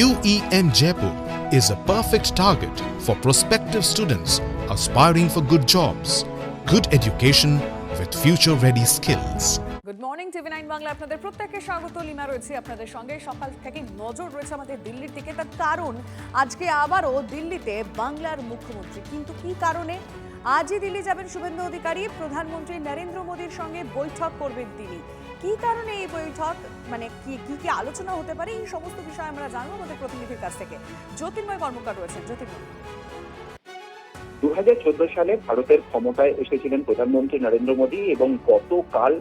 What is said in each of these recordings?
UEM Jaipur is a perfect target for prospective students aspiring for good jobs, good education with future-ready skills. Good morning TV nine Bangla আপনাদের প্রত্যেককে স্বাগত। Lima রয়েছে আপনাদের সঙ্গে। সকাল থেকে নজর রয়েছে আমাদের দিল্লির দিকে, তার কারণ আজকে আবারও দিল্লিতে বাংলার মুখ্যমন্ত্রী। কিন্তু কি কারণে আজই দিল্লি যাবেন শুভেন্দু অধিকারী? প্রধানমন্ত্রী নরেন্দ্র মোদীর সঙ্গে বৈঠক করবেন তিনি। কি কারণে এই বৈঠক, মানে কি আলোচনা হতে পারে, এই সমস্ত বিষয় আমরা জানবো আমাদের প্রতিনিধির কাছ থেকে। জ্যোতির্ময় কর্মকার রয়েছেন। জ্যোতির্ময়, 2014 সালে ভারতের ক্ষমতায় এসেছিলেন প্রধানমন্ত্রী নরেন্দ্র মোদী এবং গতকাল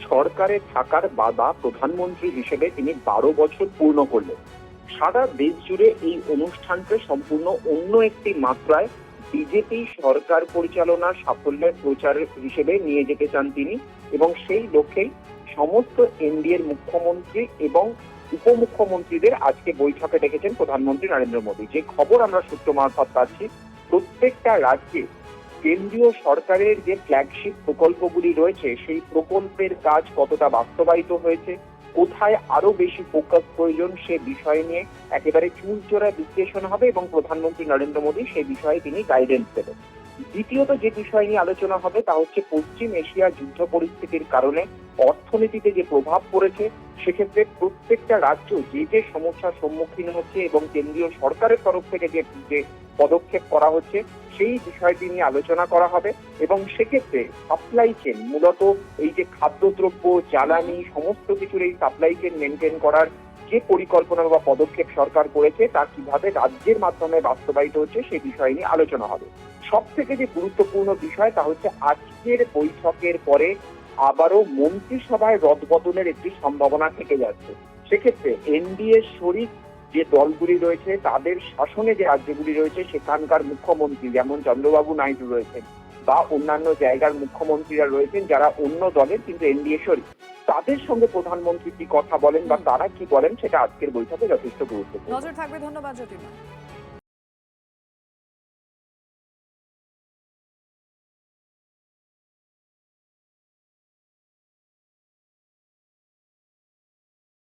সরকারে থাকার বাদা প্রধানমন্ত্রী হিসেবে তিনি 12 বছর পূর্ণ করলেন। সারা দেশ জুড়ে এই অনুষ্ঠানকে সম্পূর্ণ অন্য একটি মাত্রায় বিজেপি সরকার পরিচালনার সাফল্যের প্রচার হিসেবে নিয়ে যেতে চান তিনি, এবং সেই লক্ষ্যেই সমস্ত এনডিএর মুখ্যমন্ত্রী এবং উপমুখ্যমন্ত্রীদের আজকে বৈঠকে ডেকেছেন প্রধানমন্ত্রী নরেন্দ্র মোদী। যে খবর আমরা সূত্র মারফত পাচ্ছি, প্রত্যেকটা রাজ্যে কেন্দ্রীয় সরকারের যে ফ্ল্যাগশিপ প্রকল্পগুলি রয়েছে সেই প্রকল্পের কাজ কতটা বাস্তবায়িত হয়েছে, কোথায় আরো বেশি ফোকাস প্রয়োজন, সে বিষয় নিয়ে একেবারে চুলচোরা বিশ্লেষণ হবে এবং প্রধানমন্ত্রী নরেন্দ্র মোদী সেই বিষয়ে তিনি গাইডেন্স দেবেন। দ্বিতীয়ত যে বিষয় নিয়ে আলোচনা হবে তা হচ্ছে পশ্চিম এশিয়া যুদ্ধ পরিস্থিতির কারণে অর্থনীতিতে যে প্রভাব পড়েছে, সেক্ষেত্রে প্রত্যেকটা রাজ্য যে যে সমস্যার সম্মুখীন হচ্ছে এবং কেন্দ্রীয় সরকারের তরফ থেকে যে পদক্ষেপ করা হচ্ছে সেই বিষয়টি নিয়ে আলোচনা করা হবে। এবং সেক্ষেত্রে সাপ্লাই চেন, মূলত এই যে খাদ্যদ্রব্য, জ্বালানি, সমস্ত কিছুর এই সাপ্লাই চেন মেনটেন করার যে পরিকল্পনা বা পদক্ষেপ সরকার করেছে তা কিভাবে রাজ্যের মাধ্যমে বাস্তবায়িত হচ্ছে সেই বিষয় নিয়ে আলোচনা হবে। সব থেকে যে গুরুত্বপূর্ণ বিষয় তা হচ্ছে আজকের বৈঠকের পরে আবারও মন্ত্রিসভায় রদবদলের একটি সম্ভাবনা থেকে যাচ্ছে। সেক্ষেত্রে এনডিএ শরিক যে দলগুলি রয়েছে তাদের শাসনে যে রাজ্যগুলি রয়েছে সেখানকার মুখ্যমন্ত্রী যেমন চন্দ্রবাবু নাইডু রয়েছেন বা অন্যান্য জায়গার মুখ্যমন্ত্রীরা রয়েছেন যারা অন্য দলের কিন্তু এনডিএ শরিক, তাদের সঙ্গে প্রধানমন্ত্রী কি কথা বলেন বা তারা কি বলেন সেটা আজকের বৈঠকে যথেষ্ট গুরুত্বপূর্ণ। নজর থাকবে। ধন্যবাদ জ্যোতির্ময়।